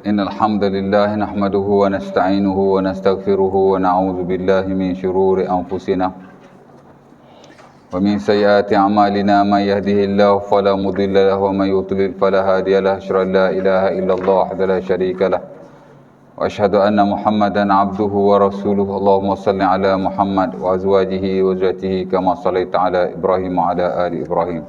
إن الحمد لله نحمده ونستعينه ونستغفره ونعوذ بالله من شرور أنفسنا ومن سيئات أعمالنا من يهده الله فلا مضل له ومن يضلل فلا هادي له أشهد أن لا إله إلا الله وحده لا شريك له وأشهد أن محمدا عبده ورسوله اللهم صل على محمد وأزواجه وذريته كما صليت على إبراهيم وعلى آل إبراهيم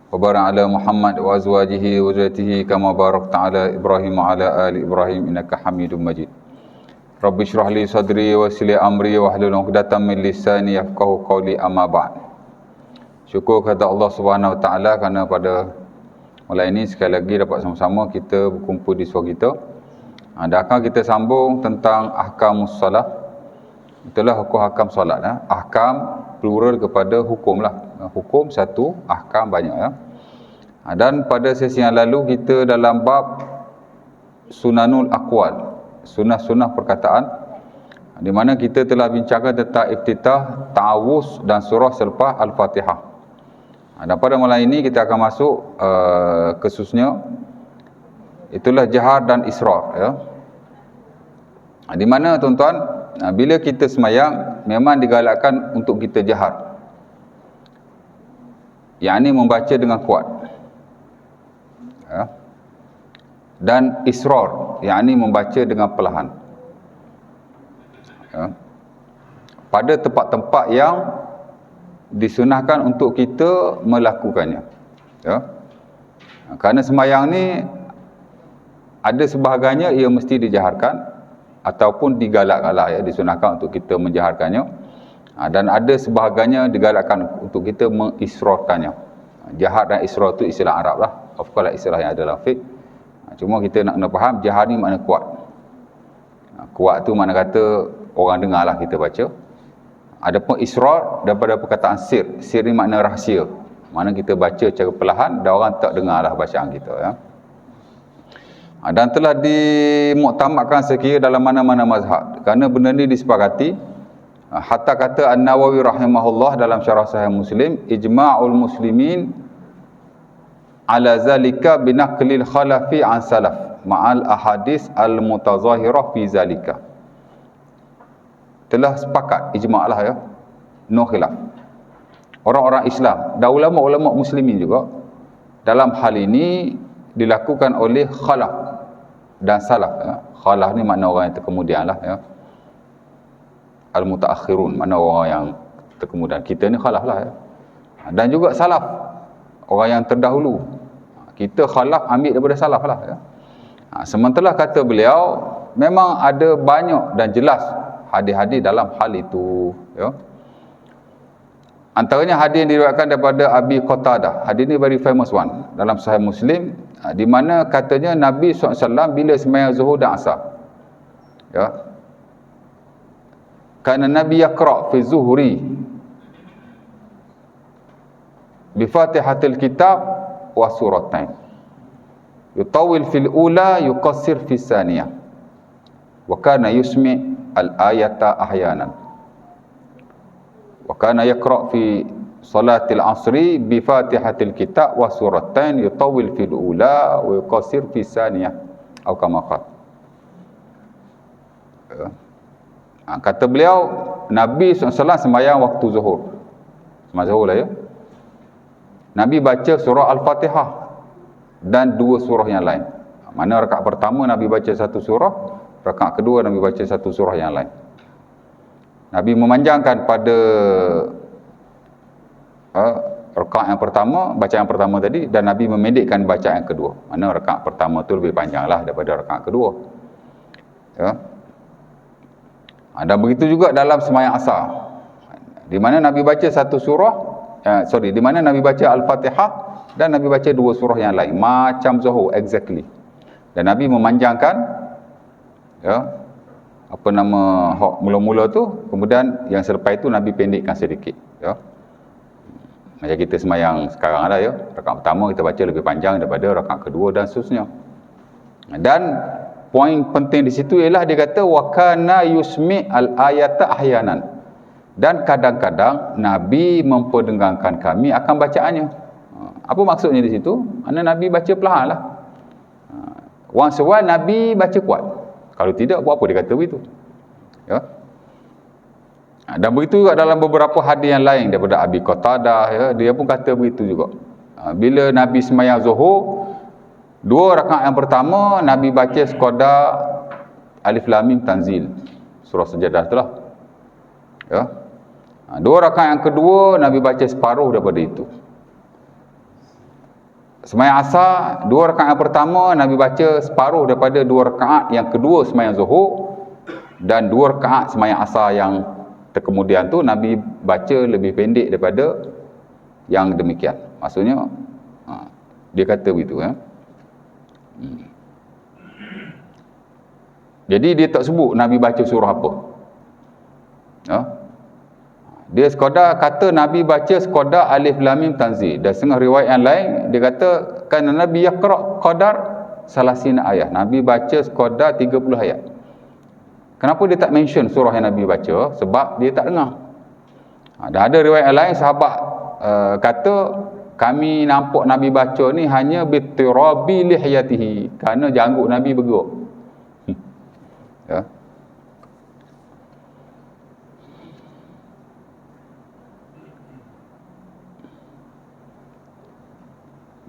وبارك على محمد وأزواجه وذريته كما باركت على إبراهيم وعلى آل إبراهيم إنك حميد مجيد رب اشرح لي صدري ويسر لي أمري واحلل عقدة من لساني يفقهوا قولي أما بعد. Syukur kepada Allah Subhanahu Wa Taala kerana pada malam ini sekali lagi dapat sama-sama kita berkumpul di suara kita. Dan akan kita sambung tentang ahkamus salat. Itulah hukum-hakam salat. Ahkam plural kepada hukum lah. Hukum satu, ahkam banyak ya. Dan pada sesi yang lalu kita dalam bab sunanul aqwal, sunnah-sunnah perkataan, di mana kita telah bincangkan tentang iftitah, ta'awuz dan surah selepas Al-Fatihah. Dan pada malam ini kita akan masuk khususnya itulah jahar dan israr ya. Di mana tuan-tuan, bila kita semayang memang digalakkan untuk kita jahar, yakni membaca dengan kuat ya. Dan israr, yakni membaca dengan perlahan ya. Pada tempat-tempat yang disunahkan untuk kita melakukannya ya. Kerana sembahyang ni ada sebahagiannya ia mesti dijaharkan ataupun digalakkanlah ya, disunahkan untuk kita menjaharkannya. Dan ada sebahagiannya digalakkan untuk kita mengisrarkannya. Jahar dan israr tu istilah Arab lah, of course lah istilah yang ada dalam fiqh. Cuma kita nak kena faham jahar ni makna kuat. Kuat tu makna kata orang dengar lah kita baca. Adapun israr daripada perkataan sir. Sir ni makna rahsia. Mana kita baca secara perlahan dan orang tak dengar lah bacaan kita ya. Dan telah dimuktamadkan sekira dalam mana-mana mazhab. Kerana benda ni disepakati. Hatta kata An-Nawawi rahimahullah dalam syarah Sahih Muslim, ijma'ul muslimin ala zalika binaqlil khalafi an salaf ma'al ahadis al-mutazahirah fi zalika. Telah sepakat, ijma' lah ya, no khilaf, orang-orang Islam dan ulama-ulama muslimin juga dalam hal ini dilakukan oleh khalaf dan salaf ya. Khalaf ni makna orang yang terkemudian lah ya. Al-mutaakhirun makna orang yang terkemudian. Kita ni khalaf lah ya. Dan juga salaf, orang yang terdahulu. Kita khalaf ambil daripada salaf lah ya. Sementara kata beliau memang ada banyak dan jelas hadis-hadis dalam hal itu ya. Antaranya hadis yang diriwayatkan daripada Abi Qatadah. Hadis ni very famous one dalam Sahih Muslim, di mana katanya Nabi SAW bila sembahyang zuhur dan asar ya, kerana Nabi yaqra' fi zuhri bi Fatihatil Kitab wa suratain, yutawil fil ula yuqassir fi tsaniyah, wa kana yusmi' al-ayata ahyanan, wa kana yaqra' fi salatil asri bi Fatihatil Kitab wa suratain, yutawil fil ula wa yuqassir fi tsaniyah atau kama qala. Kata beliau, Nabi SAW sembahyang waktu zuhur. Sembahyang zuhur lah ya. Nabi baca surah Al-Fatihah dan dua surah yang lain. Mana rakaat pertama Nabi baca satu surah, rakaat kedua Nabi baca satu surah yang lain. Nabi memanjangkan pada rakaat yang pertama, bacaan yang pertama tadi, dan Nabi memendekkan bacaan yang kedua. Mana rakaat pertama tu lebih panjang lah daripada rakaat kedua ya. Dan begitu juga dalam sembahyang asar, di mana Nabi baca satu surah, di mana Nabi baca Al-Fatihah dan Nabi baca dua surah yang lain, macam zuhur exactly. Dan Nabi memanjangkan ya, apa nama mula-mula tu, kemudian yang selepas itu Nabi pendekkan sedikit ya. Macam kita sembahyang sekarang lah ya, rakaat pertama kita baca lebih panjang daripada rakaat kedua dan seterusnya. Dan poin penting di situ ialah dia kata wa kana yusmi al-ayata ahyanan, dan kadang-kadang Nabi memperdengarkan kami akan bacaannya. Apa maksudnya di situ? Mana Nabi baca perlahan lah. Orang seruan Nabi baca kuat. Kalau tidak, buat apa dia kata begitu? Ya. Dan begitu juga dalam beberapa hadis yang lain daripada Abi Qatadah, ya, dia pun kata begitu juga. Bila Nabi sembahyang Zuhur, 2 rakaat yang pertama Nabi baca sekadar Alif Lam Mim Tanzil, surah Sajadah itulah. Ya. 2 rakaat yang kedua Nabi baca separuh daripada itu. Sembahyang Asar, 2 rakaat yang pertama Nabi baca separuh daripada 2 rakaat yang kedua sembahyang Zuhur, dan 2 rakaat sembahyang Asar yang terkemudian tu Nabi baca lebih pendek daripada yang demikian. Maksudnya dia kata begitu, ya. Jadi dia tak sebut Nabi baca surah apa, ya. Dia sekadar kata Nabi baca sekadar Alif Lam Mim Tanzil. Dan setengah riwayat yang lain dia kata kan Nabi yaqra qadar salasina ayat. Nabi baca sekadar 30 ayat. Kenapa dia tak mention surah yang Nabi baca? Sebab dia tak dengar. Dan ada riwayat yang lain sahabat kata kami nampak Nabi baca ni hanya bitirabi lihiyatihi, kerana janggut Nabi bergerak. Ya.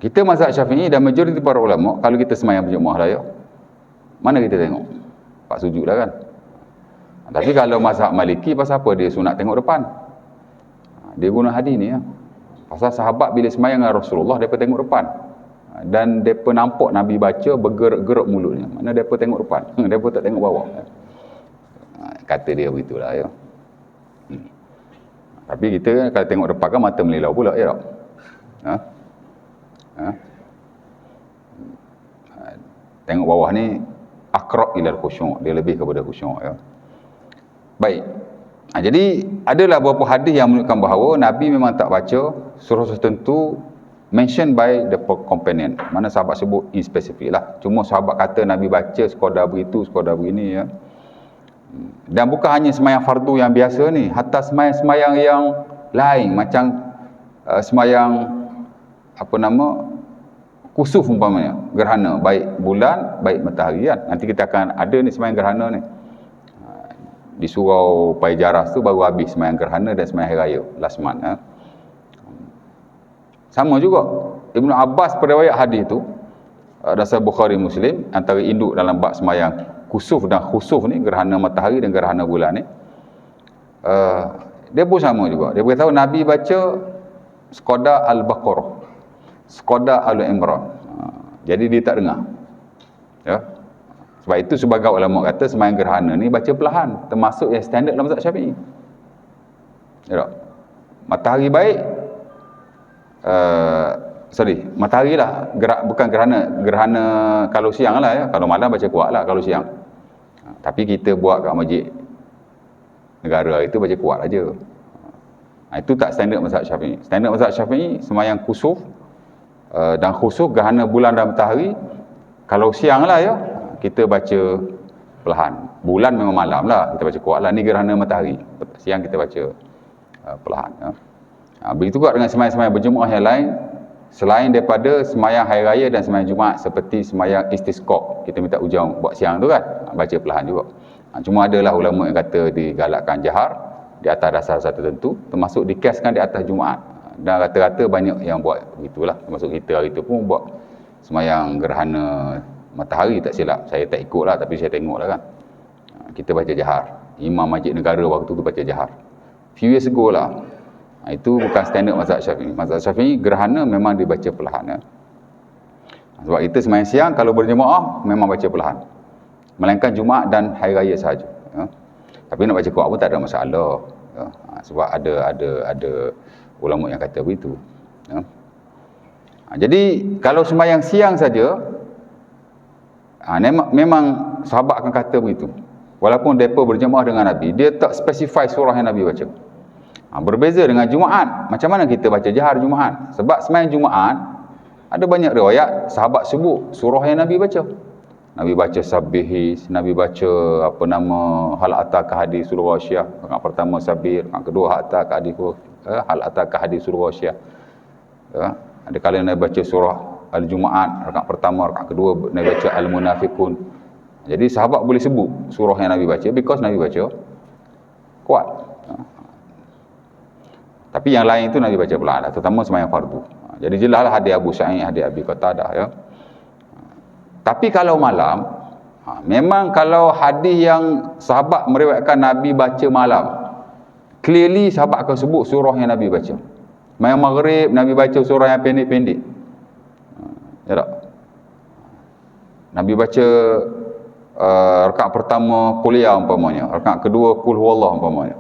Kita mazhab Syafi'i dan majoriti para ulama, kalau kita sembahyang berjemaah lah, ya, mana kita tengok? Pak sujud lah kan. Tapi kalau mazhab Maliki, pasal apa dia sunat tengok depan? Dia guna hadis ni, ya. Pasal sahabat bila sembahyang dengan Rasulullah, mereka tengok depan. Dan mereka nampak Nabi baca bergerak-gerak mulutnya. Mana mereka tengok depan, mereka tak tengok bawah. Kata dia begitulah, ya. Tapi kita kalau tengok depan kan mata melilau pula, ya tak? Tengok bawah ni aqrab ilal khusyuk, dia lebih kepada khusyuk, ya. Baik. Jadi adalah beberapa hadis yang menunjukkan bahawa Nabi memang tak baca surah tertentu mentioned by the companion. Mana sahabat sebut in specific lah. Cuma sahabat kata Nabi baca sekadar begitu, sekadar begini, ya. Dan bukan hanya sembahyang fardu yang biasa ni, hatta sembahyang yang lain macam sembahyang kusuf umpamanya, gerhana, baik bulan baik matahari, kan. Nanti kita akan ada ni sembahyang gerhana ni. Di surau Paijaras tu baru habis sembahyang gerhana dan sembahyang hari raya last month, ya. Sama juga Ibnu Abbas periwayat hadis tu, dasar Bukhari Muslim, antara induk dalam bab sembahyang kusuf dan khusuf ni, gerhana matahari dan gerhana bulan ni, dia pun sama juga. Dia beritahu Nabi baca sekadar Al-Baqarah, sekadar Al-Imran. Jadi dia tak dengar, ya. Sebab itu sebagai ulama kata sembahyang gerhana ni baca perlahan, termasuk yang standard dalam mazhab Syafi'i, ya. Matahari baik, matahari lah, bukan gerhana kalau siang lah, ya. Kalau malam baca kuat lah kalau siang. Tapi kita buat kat masjid negara itu baca kuat aja. Itu tak standard mazhab Syafi'i. Standard mazhab Syafi'i sembahyang kusuf dan khusuf, gerhana bulan dan matahari, kalau siang lah, ya, kita baca perlahan. Bulan memang malam lah kita baca kuat lah. Ni gerhana matahari, siang kita baca perlahan, ya. Begitu juga dengan sembahyang-sembahyang berjemaah yang lain selain daripada sembahyang hari raya dan sembahyang Jumaat, seperti sembahyang istisqa, kita minta hujan buat siang tu kan, baca perlahan juga. Cuma adalah ulama yang kata digalakkan jahar di atas dasar-dasar tertentu, termasuk dikaskan di atas Jumaat. Dan rata-rata banyak yang buat begitulah, termasuk kita hari tu pun buat sembahyang gerhana matahari, tak silap. Saya tak ikut lah, tapi saya tengok lah kan. Kita baca jahar. Imam Masjid Negara waktu tu baca jahar. Few years ago lah. Itu bukan standard mazhab Syafi'i. Mazhab Syafi'i gerhana memang dibaca perlahan, ya. Sebab itu sembahyang siang kalau berjemaah memang baca perlahan, melainkan Jumaat dan hari raya sahaja, ya. Tapi nak baca kuat pun tak ada masalah, ya. Sebab ada ulama yang kata begitu, ya. Jadi kalau sembahyang siang saja, memang sahabat akan kata begitu. Walaupun mereka berjemaah dengan Nabi, dia tak specify surah yang Nabi baca. Berbeza dengan Jumaat. Macam mana kita baca jahar Jumaat? Sebab sembahyang Jumaat ada banyak riwayat sahabat sebut surah yang Nabi baca. Nabi baca Sabbihis, Nabi baca hal ataka hadis surah Wasyah. Rakaat pertama Sabir, rakaat kedua hal ataka hadis surah Wasyah. Ya. Ada kali Nabi baca surah Al-Jumaat, rakaat pertama, rakaat kedua Nabi baca Al-Munafiqun. Jadi sahabat boleh sebut surah yang Nabi baca because Nabi baca kuat. Tapi yang lain itu Nabi baca perlahan, terutama sembahyang fardu. Jadi jelaslah hadis Abu Sa'id, hadis Abi Qatadah ya. Tapi kalau malam, memang kalau hadis yang sahabat meriwayatkan Nabi baca malam, clearly sahabat akan sebut surah yang Nabi baca. Sembahyang maghrib Nabi baca surah yang pendek-pendek. Ya tak? Nabi baca rakaat pertama kuliah umpamanya, rakaat kedua qul huwallah umpamanya,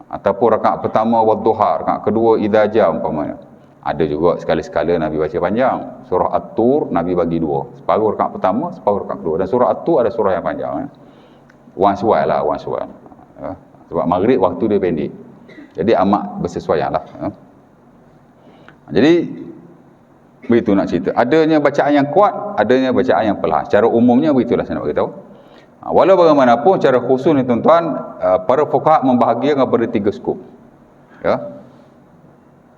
ataupun rakaat pertama wadduha, rakaat kedua idza ja umpamanya. Ada juga sekali-sekala Nabi baca panjang. Surah At-Tur Nabi bagi dua, separuh rakaat pertama, separuh rakaat kedua. Dan surah At-Tur ada surah yang panjang. One suai lah, one suai. Sebab maghrib waktu dia pendek, jadi amat bersesuaian lah. Jadi begitu nak cerita. Adanya bacaan yang kuat, adanya bacaan yang perlahan. Secara umumnya begitulah saya nak beritahu. Walau bagaimanapun, secara khusus ni tuan-tuan, para fuqaha membahagikan kepada 3 skop. Ya.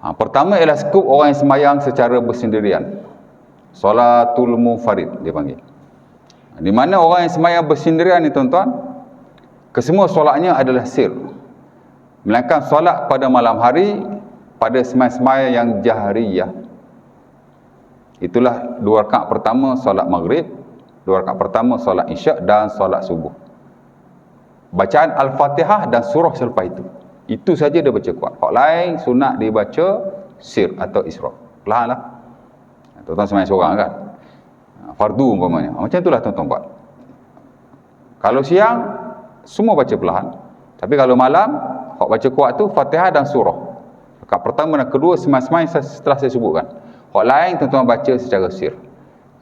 Pertama ialah skop orang yang sembahyang secara bersendirian. Solatul munfarid dia panggil. Di mana orang yang sembahyang bersendirian ni tuan-tuan, kesemua solatnya adalah sir. Melainkan solat pada malam hari, pada sembahyang yang jahriyah. Itulah 2 rakaat pertama solat maghrib, 2 rakaat pertama solat isyak dan solat subuh. Bacaan Al-Fatihah dan surah selepas itu saja dia baca kuat. Hak lain sunat dia baca sir atau isra'. Perlahan lah. Tuan-tuan sembahyang seorang kan, fardu umpamanya, macam itulah tuan-tuan buat. Kalau siang semua baca perlahan, tapi kalau malam hak baca kuat tu Fatihah dan surah. Rakaat pertama dan kedua semai-semai setelah saya sebutkan. Hak lain tuan-tuan baca secara sir.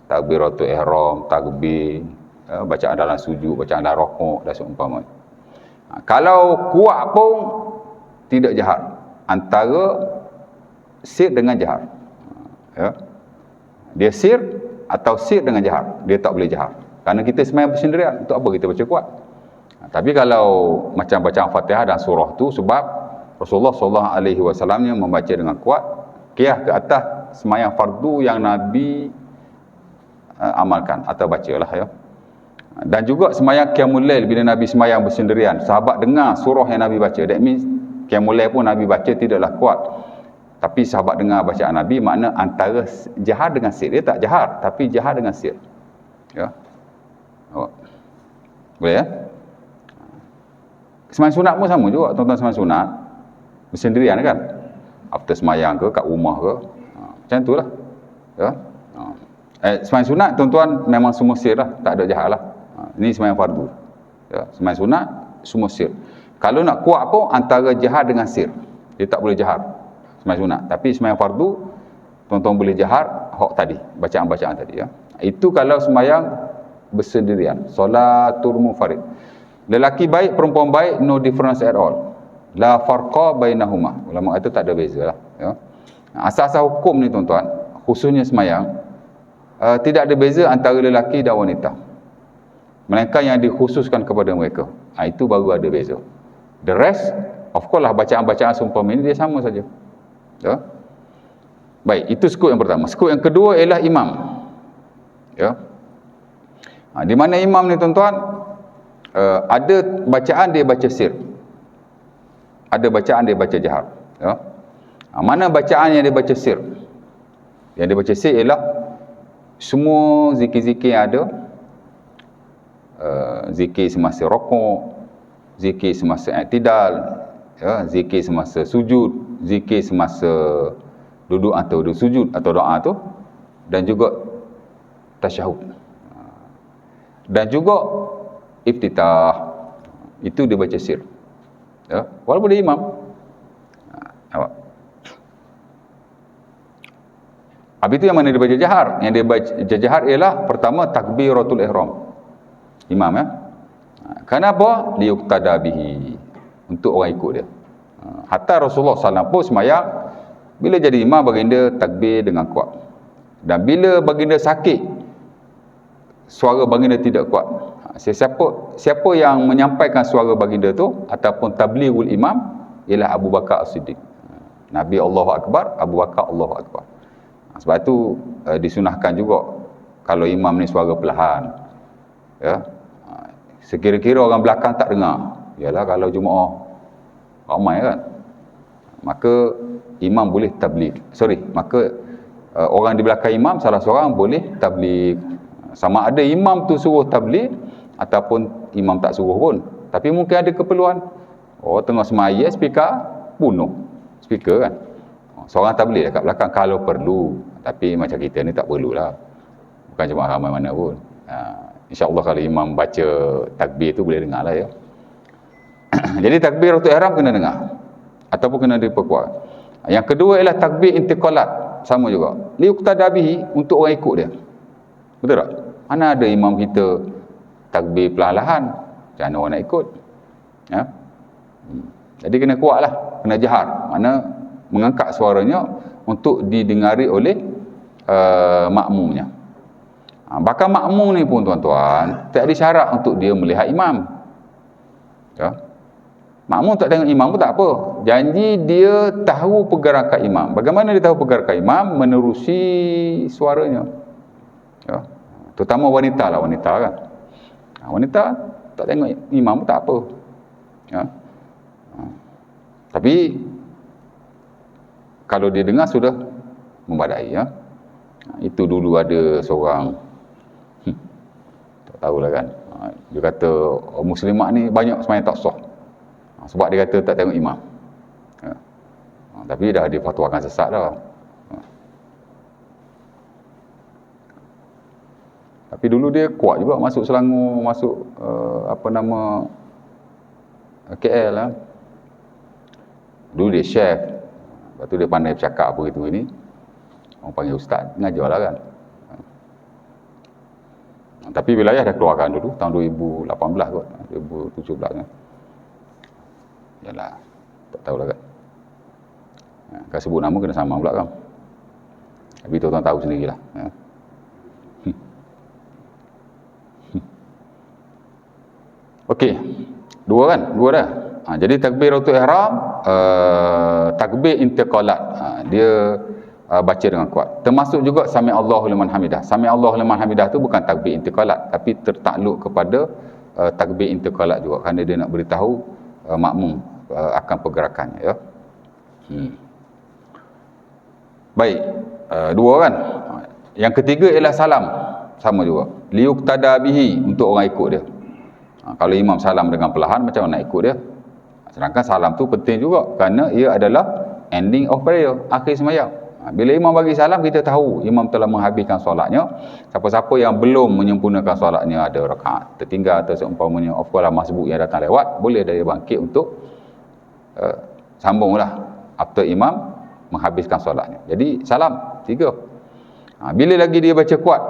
Takbiratul ihram, takbir, bacaan dalam sujud, bacaan dalam rukuk dan seumpamanya. Kalau kuat pun tidak jahar, antara sir dengan jahar. Ya. Dia sir atau sir dengan jahar, dia tak boleh jahar. Kerana kita sembahyang bersendirian, untuk apa kita baca kuat? Tapi kalau macam bacaan Fatihah dan surah tu, sebab Rasulullah SAW membaca dengan kuat, qiyah ke atas sembahyang fardu yang Nabi amalkan atau bacalah ya. Dan juga sembahyang qiyamul lail, bila Nabi sembahyang bersendirian, sahabat dengar surah yang Nabi baca, that means qiyamul lail pun Nabi baca tidaklah kuat, tapi sahabat dengar bacaan Nabi, makna antara jahar dengan sir. Dia tak jahar, tapi jahar dengan sir. Ya. Boleh ya? Sembahyang sunat pun sama juga, tuan-tuan. Sembahyang sunat bersendirian kan, after sembahyang ke, kat rumah ke, macam itulah ya. Sembahyang sunat tuan-tuan memang semua sir lah, tak ada jahar lah. Ini sembahyang fardu ya. Sembahyang sunat semua sir. Kalau nak kuat pun antara jahar dengan sir, dia tak boleh jahar sembahyang sunat. Tapi sembahyang fardu tuan-tuan boleh jahar hak tadi, bacaan-bacaan tadi ya. Itu kalau sembahyang bersendirian, solatul munfarid. Lelaki baik, perempuan baik, no difference at all, la farqa bainahuma. Ulama itu tak ada beza lah ya. Asas-asas hukum ni tuan-tuan, khususnya sembahyang, tidak ada beza antara lelaki dan wanita, melainkan yang dikhususkan kepada mereka. Itu baru ada beza. The rest, of course lah, bacaan-bacaan seumpama ini dia sama saja ya. Baik, itu skop yang pertama. Skop yang kedua ialah imam ya. Di mana imam ni tuan-tuan, ada bacaan dia baca sir, ada bacaan dia baca jahar ya. Mana bacaan yang dia baca sir? Yang dia baca sir ialah semua zikir-zikir yang ada, zikir semasa rukuk, zikir semasa i'tidal ya, zikir semasa sujud, zikir semasa duduk atau duduk sujud atau doa tu, dan juga tasyahud, dan juga iftitah. Itu dia baca sir ya, walaupun dia imam. Habis itu yang mana dia baca jahar? Yang dia baca jahar ialah pertama takbiratul ihram, imam ya. Kenapa? Liyuqtada bihi, untuk orang ikut dia. Hatta Rasulullah SAW pun sembahyang, bila jadi imam baginda takbir dengan kuat. Dan bila baginda sakit, suara baginda tidak kuat. Siapa yang menyampaikan suara baginda tu ataupun tablighul imam ialah Abu Bakar As-Siddiq. Nabi Allahu Akbar, Abu Bakar Allahu Akbar. Sebab tu disunahkan juga kalau imam ni suara perlahan, ya, sekira-kira orang belakang tak dengar. Yalah kalau jemaah ramai kan, maka imam boleh tabligh. Maka orang di belakang imam salah seorang boleh tabligh. Sama ada imam tu suruh tabligh ataupun imam tak suruh pun. Tapi mungkin ada keperluan. Tengah semaya speaker bunuh speaker kan. Seorang tabligh dekat belakang kalau perlu. Tapi macam kita ni tak perlulah. Bukan jemaah ramai mana pun. InsyaAllah kalau imam baca takbir tu boleh dengar lah ya. Jadi takbiratul ihram kena dengar ataupun kena diperkuat. Yang kedua ialah takbir intiqalat, sama juga. Liuqtada bihi, untuk orang ikut dia. Betul tak? Mana ada imam kita takbir perlahan-lahan, macam mana orang nak ikut? Ya. Jadi kena kuatlah, kena jahar. Mana mengangkat suaranya untuk didengari oleh makmumnya. Bahkan makmum ni pun tuan-tuan, tak ada syarat untuk dia melihat imam. Ya. Makmum tak tengok imam pun tak apa. Janji dia tahu pergerakan imam. Bagaimana dia tahu pergerakan imam? Menerusi suaranya. Ya. Terutama wanita lah, wanita kan. Wanita tak tengok imam pun tak apa. Ya. Tapi kalau dia dengar sudah membadai ya. Itu dulu ada seorang tak tahulah kan. Dia kata muslimat ni banyak semayang tak sah. Sebab dia kata tak tengok imam. Ya. Tapi dah difatwakan sesat dah. Tapi dulu dia kuat juga masuk Selangor, masuk KL lah. Dulu dia chef. Lepas tu dia pandai bercakap apa gitu ini. Orang panggil ustaz, ngajar lah kan. Tapi wilayah dah keluarkan dulu tahun 2018 kot, 2017 kan. Yalah, tak tahulah kan. Kalau sebut nama kena sama pula kan. Tapi tuan-tuan tahu sendirilah. Ya. Okey. Dua kan? Dua dah. Jadi takbiratul ihram, takbir intiqalat. Dia baca dengan kuat. Termasuk juga sami Allahu liman hamidah. Sami Allahu liman hamidah tu bukan takbir intiqalat, tapi tertakluk kepada takbir intiqalat juga, kerana dia nak beritahu makmum akan pergerakannya ya. Baik, dua kan. Yang ketiga ialah salam, sama juga. Liuqtada bihi, untuk orang ikut dia. Kalau imam salam dengan perlahan, macam mana nak ikut dia? Sedangkan salam tu penting juga, kerana ia adalah ending of prayer, akhir sembahyang. Bila imam bagi salam, kita tahu imam telah menghabiskan solatnya. Siapa-siapa yang belum menyempurnakan solatnya, ada rakaat tertinggal atau seumpamanya, of course lah masbuk yang datang lewat, boleh dia bangkit untuk sambunglah after imam menghabiskan solatnya. Jadi salam, tiga. Bila lagi dia baca kuat,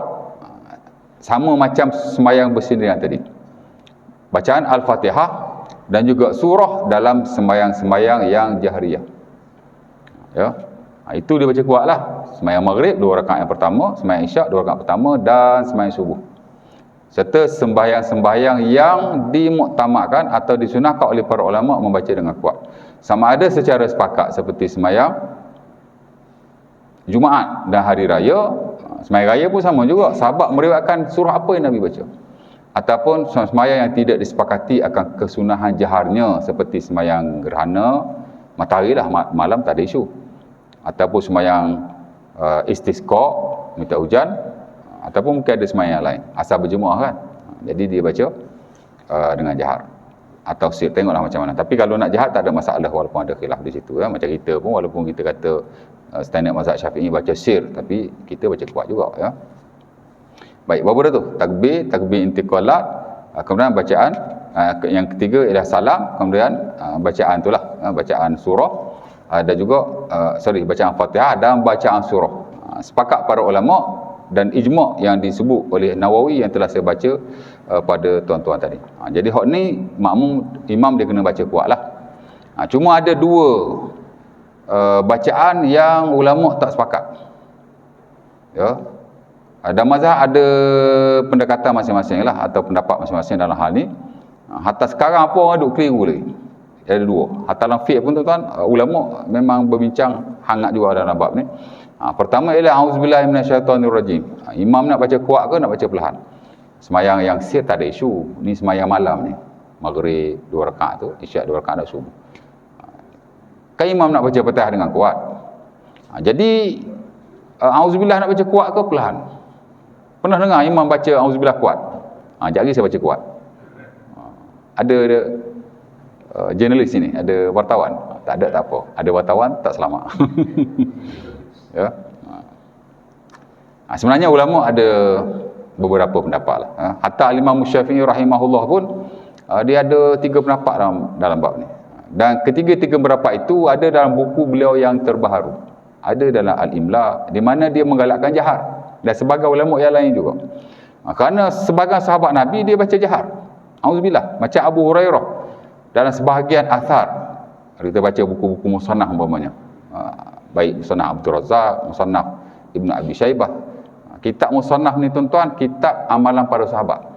sama macam sembahyang bersendirian tadi. Bacaan Al-Fatihah dan juga surah dalam sembahyang-sembahyang yang jahriyah. Ya. Itu dia baca kuat lah. Sembahyang maghrib 2 rakaat yang pertama, sembahyang isyak 2 rakaat pertama, dan sembahyang subuh. Serta sembahyang-sembahyang yang dimuktamadkan atau disunahkan oleh para ulama membaca dengan kuat. Sama ada secara sepakat seperti sembahyang Jumaat dan hari raya. Sembahyang raya pun sama juga. Sahabat meriwayatkan surah apa yang Nabi baca. Ataupun sembahyang yang tidak disepakati akan kesunahan jaharnya, seperti sembahyang gerhana matahari lah, malam tak ada isu. Ataupun sembahyang istisqa, minta hujan, ataupun mungkin ada sembahyang lain asal berjemaah kan. Jadi dia baca dengan jahar atau sir, tengoklah macam mana. Tapi kalau nak jahar tak ada masalah, walaupun ada khilaf di situ ya. Macam kita pun, walaupun kita kata standard mazhab Syafi'i baca sir, tapi kita baca kuat juga ya. Baik, berapa dah tu? Takbir intiqalat, kemudian bacaan, yang ketiga ialah salam, kemudian bacaan itulah, bacaan surah, dan juga bacaan Fatihah dan bacaan surah. Sepakat para ulama dan ijma' yang disebut oleh Nawawi yang telah saya baca pada tuan-tuan tadi. Jadi hak ni imam dia kena baca kuat lah. Cuma ada dua bacaan yang ulama tak sepakat. Ya. Dan mazhab ada pendekatan masing-masing lah, atau pendapat masing-masing dalam hal ni. Hatta sekarang apa orang duk keliru lagi. Ada dua. Hatta dalam fiqh pun tuan-tuan, ulama memang berbincang hangat juga dalam bab ni. Pertama ialah auzubillahi minasyaitonirrajim. Imam nak baca kuat ke nak baca perlahan? Semayang yang sir tak ada isu. Ni semayang malam ni. Maghrib 2 rakaat tu, isyak 2 rakaat dah subuh. Kan imam nak baca Fatihah dengan kuat. Jadi auzubillah nak baca kuat ke perlahan? Pernah dengar imam baca auzubillah kuat? Sekejap lagi saya baca kuat. Ada jurnalis sini, ada wartawan. Tak ada tak apa. Ada wartawan tak selamat. Ya. Sebenarnya ulama ada beberapa pendapat lah. Hatta Imam Syafi'i rahimahullah pun dia ada 3 pendapat dalam bab ni. Dan ketiga-tiga pendapat itu ada dalam buku beliau yang terbaharu. Ada dalam Al-Imla, di mana dia menggalakkan jahar. Dan sebagai ulama yang lain juga. Kerana sebagai sahabat Nabi dia baca jahar. Auzubillah. Macam Abu Hurairah dalam sebahagian athar. Kita baca buku-buku musannaf umpamanya. Baik musannaf Abdul Razak, musannaf Ibnu Abi Syaibah. Kitab musannaf ni tuan-tuan, kitab amalan para sahabat.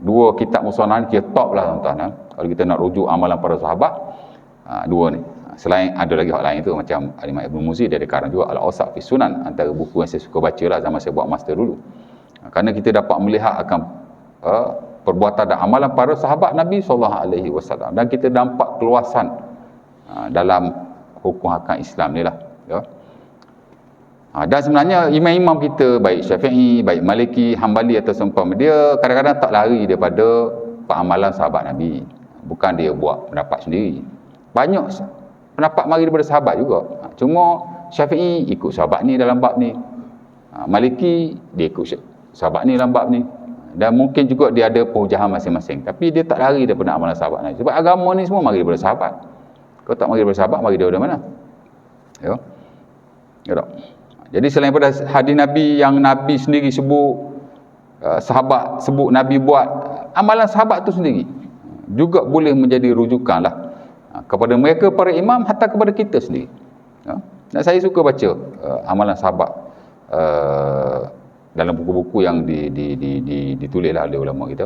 2 kitab musannaf ni top lah tuan-tuan. Kalau kita nak rujuk amalan para sahabat, 2 ni. Selain ada lagi hal lain tu macam Imam Ibnu Muzi, dia ada karang juga Al-Awsat fi Sunan, antara buku yang saya suka baca lah zaman saya buat master dulu. Kerana kita dapat melihat akan perbuatan dan amalan para sahabat Nabi SAW, dan kita nampak keluasan dalam hukum hakam Islam ni lah, ya. Dan sebenarnya imam-imam kita, baik Syafi'i, baik Maliki, Hambali atau seumpama, dia kadang-kadang tak lari daripada amalan sahabat Nabi. Bukan dia buat pendapat sendiri. Banyak pendapat mari daripada sahabat juga. Cuma Syafi'i ikut sahabat ni dalam bab ni. Maliki dia ikut sahabat ni dalam bab ni. Dan mungkin juga dia ada perujahan masing-masing. Tapi dia tak lari daripada amalan sahabat Nabi. Sebab agama ni semua mari daripada sahabat. Kalau tak mari daripada sahabat, mari daripada mana? Ya. Ya tak? Jadi selain daripada hadis Nabi yang Nabi sendiri sebut, sahabat sebut Nabi buat, amalan sahabat tu sendiri juga boleh menjadi rujukan lah kepada mereka para imam, hatta kepada kita sendiri. Ya. Dan saya suka baca amalan sahabat dalam buku-buku yang ditulis lah oleh ulama kita.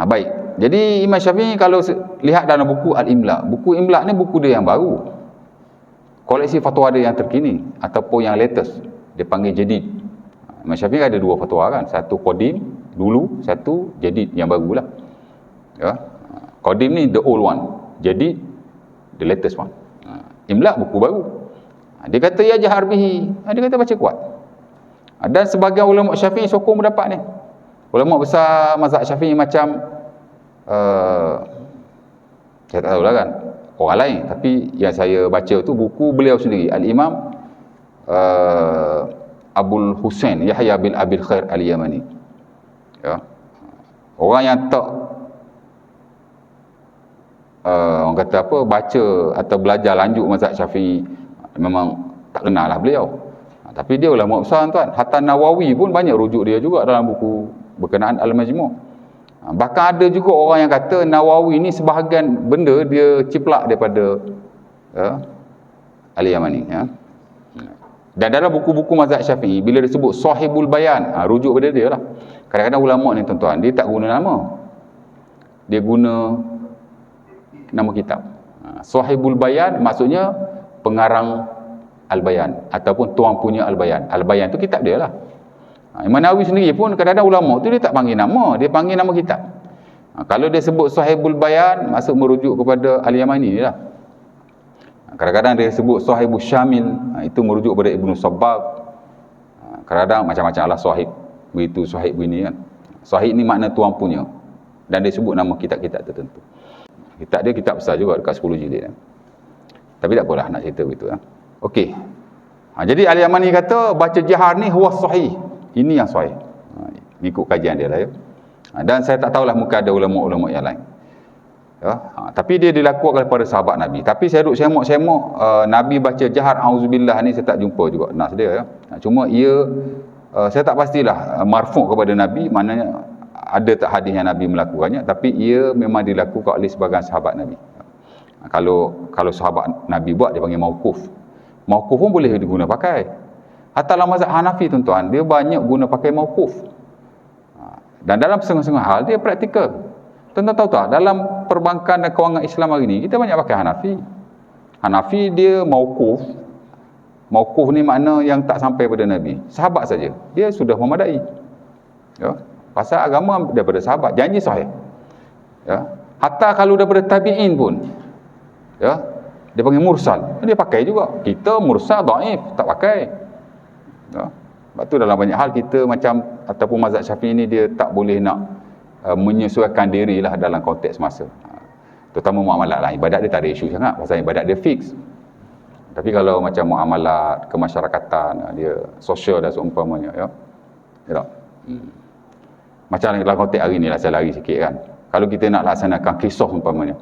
Baik. Jadi Imam Syafi'i kalau lihat dalam buku Al-Imla, buku Imla ni buku dia yang baru. Koleksi fatwa dia yang terkini ataupun yang latest. Dia panggil jadid. Imam Syafi'i ada 2 fatwa kan. Satu qadim dulu, satu jadid yang barulah. Ya. Qadim ni the old one. Jadid the latest one. Imla buku baru. Dia kata ya jahar bihi. Dia kata baca kuat. Dan sebagian ulama Syafi'i sokong pendapat ni. Ulama besar mazhab Syafi'i macam saya tak tahulah kan orang lain, tapi yang saya baca tu buku beliau sendiri, Al-Imam Abul Husain Yahya bin Abil Khair Al-Yamani. Ya. Orang yang tak orang kata apa, baca atau belajar lanjut mazhab Syafi'i memang tak kenal lah beliau. Tapi dia ulama besar tuan. Hatta Nawawi pun banyak rujuk dia juga dalam buku berkenaan Al-Majmu'. Bahkan ada juga orang yang kata Nawawi ni sebahagian benda dia ciplak daripada Al-Yamani, ya. Dan dalam buku-buku mazhab Syafi'i bila disebut Sahibul Bayan, rujuk pada dia lah. Kadang-kadang ulama ni tuan-tuan, dia tak guna nama. Dia guna nama kitab. Sahibul Bayan maksudnya pengarang Al-Bayan ataupun tuan punya Al-Bayan. Al-Bayan tu kitab dia lah. Imam Nawawi sendiri pun kadang-kadang ulama tu dia tak panggil nama, dia panggil nama kitab. Kalau dia sebut Sahibul Bayan, maksud merujuk kepada Al-Yamani ni lah. Kadang-kadang dia sebut Sahibul Syamil, itu merujuk kepada Ibnu Sabbag. Kadang-kadang macam-macam lah sahib. Begitu sahib begini kan. Sahib ni makna tuan punya. Dan dia sebut nama kitab-kitab tertentu. Kitab dia kitab besar juga, dekat 10 jilid kan. Tapi tak apalah nak cerita begitu kan. Okey. Jadi Al-Yamani kata baca jahar ni huwa sahih. Ini yang sahih. Ikut kajian dia lah ya. Dan saya tak tahulah mungkin ada ulama-ulama yang lain. Ya. Tapi dia dilakukan kepada sahabat Nabi. Tapi saya duduk semok-semok Nabi baca jahar auzubillah ni saya tak jumpa juga nas dia ya. Cuma ia saya tak pastilah marfu' kepada Nabi, maknanya ada tak hadis yang Nabi melakukannya, tapi ia memang dilakukan oleh sebagian sahabat Nabi. Kalau sahabat Nabi buat dia panggil mauquf. Mauquf pun boleh diguna pakai. Hatta dalam mazhab Hanafi tuan-tuan, dia banyak guna pakai mauquf. Dan dalam setengah-setengah hal dia praktikal. Tuan-tuan tahu tak, dalam perbankan dan kewangan Islam hari ni kita banyak pakai Hanafi. Hanafi dia mauquf, Mauquf ni makna yang tak sampai pada Nabi. Sahabat saja. Dia sudah memadai. Ya. Pasal agama daripada sahabat, janji sahih. Ya. Hatta kalau daripada tabi'in pun, ya, dia panggil mursal. Dia pakai juga. Kita mursal dhaif, tak pakai. Ya. Sebab tu dalam banyak hal kita macam ataupun mazhab Syafi'i ni dia tak boleh nak menyesuaikan dirilah dalam konteks masa. Terutama muamalat lah. Ibadat dia tak ada isu sangat. Pasal ibadat dia fix. Tapi kalau macam muamalat, kemasyarakatan, dia sosial dan seumpamanya, ya. Ya tak? Macam dalam konteks hari ni lah, saya lari sikit kan. Kalau kita nak laksanakan kisah umpamanya.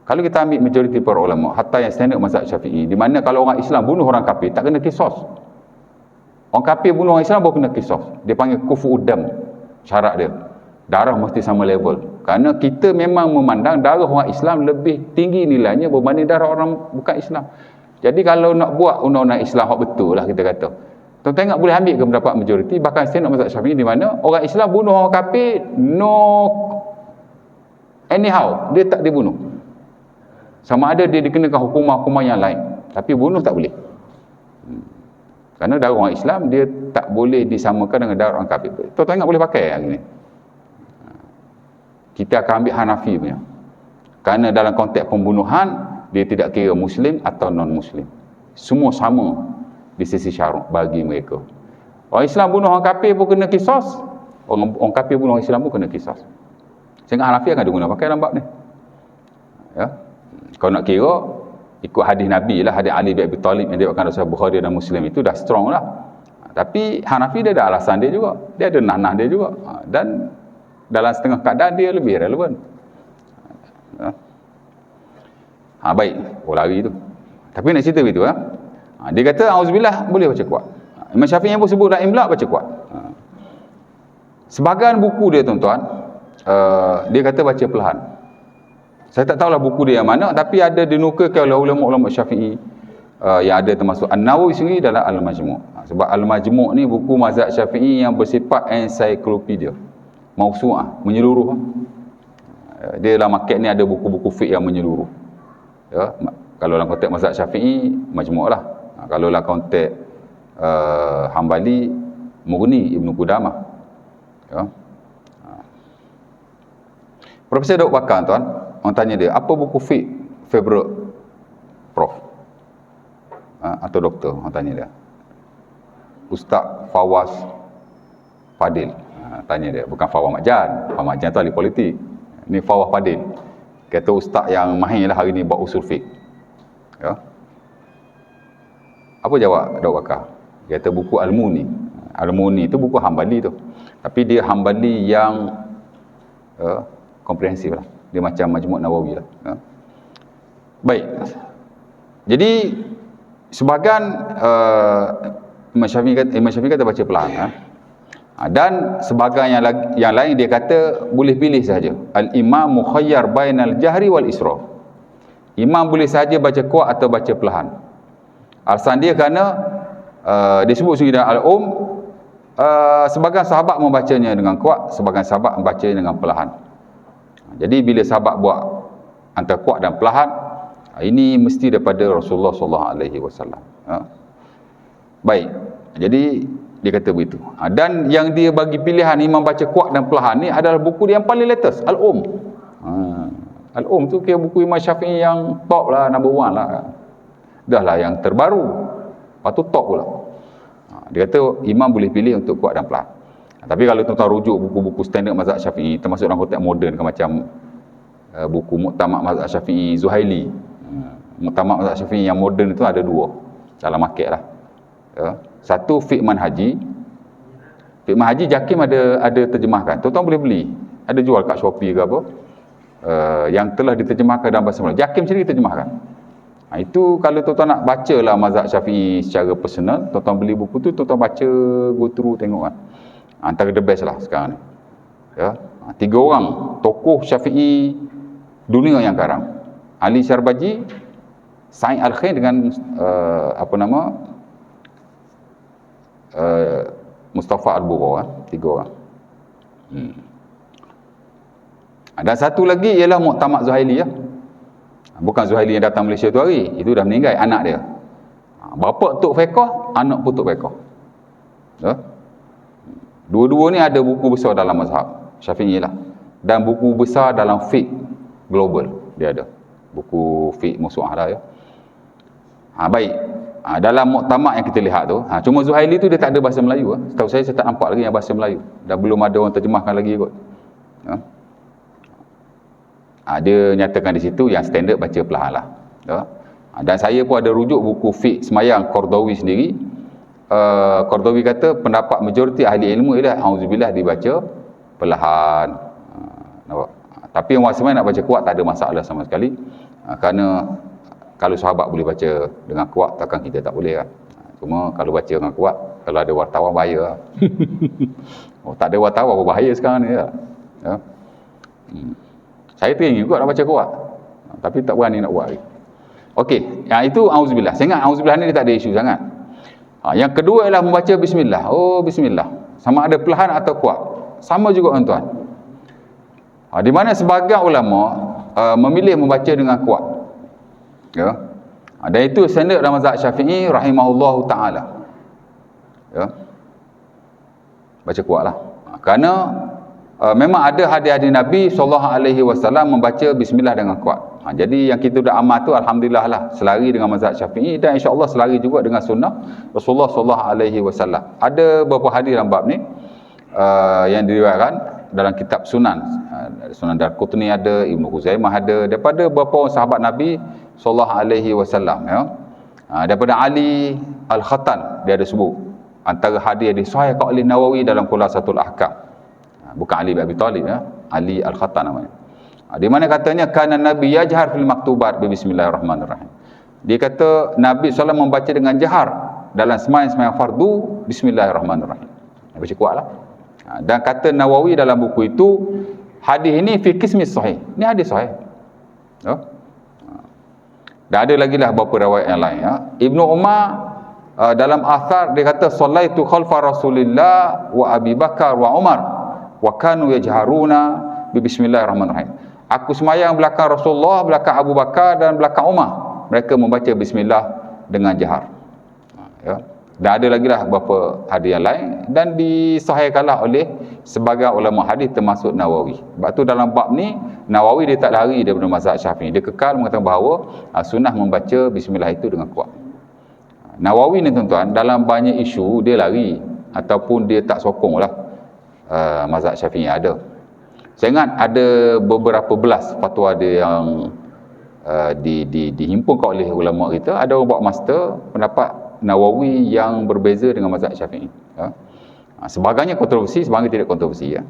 Kalau kita ambil majoriti para ulama, hatta yang standard mazhab Syafi'i, di mana kalau orang Islam bunuh orang kafir, tak kena kisos. Orang kafir bunuh orang Islam baru kena kisos. Dia panggil kufu udam. Syarat dia. Darah mesti sama level. Kerana kita memang memandang darah orang Islam lebih tinggi nilainya berbanding darah orang bukan Islam. Jadi kalau nak buat undang-undang Islam hak betul lah kita kata. Tuan-tuan ingat boleh ambil ke pendapat majoriti, bahkan standard mazhab Syafi'i di mana orang Islam bunuh orang kafir, no anyhow, dia tak dibunuh. Sama ada dia dikenakan hukuman-hukuman yang lain, tapi bunuh tak boleh. Kerana darah orang Islam dia tak boleh disamakan dengan darah orang kafir. Tuan-tuan ingat boleh pakai hari ni. Kita akan ambil Hanafi punya. Kerana dalam konteks pembunuhan dia tidak kira Muslim atau non-Muslim. Semua sama di sisi syarak bagi mereka. Orang Islam bunuh orang kafir pun kena kisos. Orang kafir bunuh orang Islam pun kena kisos. Sehingga Hanafi akan diguna pakai dalam bab ni. Ya. Kalau nak kira ikut hadis Nabi lah, hadis Ali bin Abi Talib yang diriwayatkan oleh Bukhari dan Muslim itu dah strong lah. Tapi Hanafi dia ada alasan dia juga. Dia ada nanah dia juga. Dan dalam setengah keadaan dia lebih relevan. Baik, lari tu. Tapi nak cerita begitu dia kata auzubillah boleh baca kuat. Imam Syafi'i pun sebut dalam imla baca kuat. Sebahagian buku dia tuan-tuan, dia kata baca perlahan. Saya tak tahulah buku dia yang mana, tapi ada dinukulkan oleh ulama-ulama Syafi'i yang ada termasuk An-Nawawi sendiri dalam Al-Majmu'. Sebab Al-Majmu' ni buku mazhab Syafi'i yang bersifat ensiklopedia, mausu'ah, menyeluruh. Dia dalam market ni ada buku-buku fiqh yang menyeluruh. Ya, kalau dalam konteks mazhab Syafi'i, Majmu' lah. Kalau dalam konteks Hambali, Mughni Ibnu Qudamah. Ya. Profesor Daud Bakar tuan, orang tanya dia, apa buku fiqh favorite Prof? Atau doktor, orang tanya dia. Ustaz Fawaz Fadil. Tanya dia, bukan Fawaz Makjan. Fawaz Makjan tu ahli politik. Ini Fawaz Fadil. Kata ustaz yang mahir lah hari ni buat usul fiqh. Ya. Apa jawab Daud Bakar? Dia kata buku Al-Muni. Al-Muni tu buku Hambali tu. Tapi dia Hambali yang komprehensif lah. Dia macam Majmu' Nawawi lah. Baik. Jadi sebahagian Imam Syafi'i kata baca pelan. Dan sebahagian yang lain dia kata boleh pilih saja. Al-imam mukhayyar bainal jahri wal israf. Imam boleh saja baca kuat atau baca perlahan. Alasan dia kerana disebut sendiri dalam Al-Um, sebahagian sahabat membacanya dengan kuat, sebahagian sahabat membacanya dengan perlahan. Jadi bila sahabat buat antara kuat dan perlahan, ini mesti daripada Rasulullah SAW. Baik. Jadi dia kata begitu. Dan yang dia bagi pilihan imam baca kuat dan perlahan ni adalah buku dia yang paling latest, Al-Um. Al-Um tu kira buku Imam Syafi'i yang top lah, number one lah. Dah lah yang terbaru. Lepas tu top pula. Dia kata imam boleh pilih untuk kuat dan perlahan. Tapi kalau tuan-tuan rujuk buku-buku standard mazhab Syafi'i, termasuk dalam konteks moden macam buku Muktamad Mazhab Syafi'i Zuhaili. Muktamad Mazhab Syafi'i yang moden itu ada dua dalam market lah. Ya. Satu Fiqh Manhaji. Fiqh Manhaji Jakim ada terjemahkan. Tuan-tuan boleh beli. Ada jual kat Shopee ke apa. Yang telah diterjemahkan dalam bahasa Melayu. Jakim sendiri terjemahkan. Itu kalau tuan-tuan nak baca lah mazhab Syafi'i secara personal, tuan-tuan beli buku tu, tuan-tuan baca, go through, tengok kan. Antara the best lah sekarang ni. Ya. 3 orang tokoh Syafi'i dunia yang sekarang. Ali Syarbaji, Sa'id Al-Khair dengan Mustafa Al-Bura. 3 orang. Dan satu lagi ialah Muktamad Zuhaili ya. Bukan Zuhaili yang datang Malaysia tu hari, itu dah meninggal, anak dia. Bapa tok fiqh, anak pun tok fiqh. Ya. Dua-dua ni ada buku besar dalam mazhab Syafi'i lah. Dan buku besar dalam fiqh global. Dia ada. Buku fiqh musu'ah lah ya. Baik. Dalam muktamad yang kita lihat tu, cuma Zuhaili tu dia tak ada bahasa Melayu. Setahu saya tak nampak lagi yang bahasa Melayu. Dan belum ada orang terjemahkan lagi kot. Ya. Dia nyatakan di situ yang standard baca perlahan lah. Ya. Dan saya pun ada rujuk buku fiqh semayang Qardawi sendiri. Qardawi kata pendapat majoriti ahli ilmu ialah auzubillah dibaca perlahan. Tapi yang semayang nak baca kuat tak ada masalah sama sekali. Kerana kalau sahabat boleh baca dengan kuat, takkan kita tak boleh lah. Cuma kalau baca dengan kuat, kalau ada wartawan bahaya lah. Tak ada wartawan pun bahaya sekarang ni lah. Ya. Saya teringin juga nak baca kuat, tapi tak berani nak buat lagi. Okey, yang itu auzubillah. Saya ingat auzubillah ni dia tak ada isu sangat. Yang kedua ialah membaca bismillah. Bismillah. Sama ada perlahan atau kuat. Sama juga tuan-tuan. Di mana sebahagian ulama memilih membaca dengan kuat. Ya. Dan itu standard dalam mazhab Syafi'i rahimahullahu taala. Ya. Baca kuatlah. Kerana memang ada hadis-hadis Nabi SAW membaca bismillah dengan kuat. Jadi yang kita dah amal tu alhamdulillah lah, selari dengan mazhab Syafi'i dan insya-Allah selari juga dengan sunnah Rasulullah SAW. Ada beberapa hadis dalam bab ni yang diriwayatkan dalam kitab Sunan. Sunan Darqutni ada, Ibnu Khuzaimah ada, daripada beberapa sahabat Nabi SAW, ya. Daripada Ali Al-Khattan dia ada sebut antara hadis yang disahihkan oleh Nawawi dalam Khulasatul Ahkam. Bukan Ali bin Abi Talib, ya. Ali Al-Khattan namanya. Di mana katanya kana Nabi yajhar fil maktubat bi bismillahirrahmanirrahim. Dia kata Nabi SAW membaca dengan jahar dalam sembahyang fardu bismillahirrahmanirrahim. Baca kuatlah. Dan kata Nawawi dalam buku itu, hadis ini fi qismi sahih. Ini hadis sahih. Ya. Dan ada lagi lah beberapa riwayat yang lain, ya. Ibnu Umar dalam athar dia kata sallaitu khalfa Rasulillah wa Abi Bakar wa Umar wa kanu yajharuna bi bismillahirrahmanirrahim. Aku semayang belakang Rasulullah, belakang Abu Bakar dan belakang Umar. Mereka membaca bismillah dengan jahar. Ya. Dan ada lagi lah beberapa hadis yang lain dan disahihkanlah oleh sebagian ulama hadis termasuk Nawawi. Sebab tu dalam bab ni Nawawi dia tak lari daripada mazhab Syafi'i. Dia kekal mengatakan bahawa sunnah membaca bismillah itu dengan kuat. Nawawi ni tuan-tuan dalam banyak isu dia lari ataupun dia tak sokonglah mazhab Syafi'i ada. Saya ingat ada beberapa belas fatwa dia yang dihimpunkan oleh ulama kita. Ada orang buat master pendapat Nawawi yang berbeza dengan mazhab Syafi'i. Ya. Sebagainya kontroversi, sebagainya tidak kontroversi. Ya.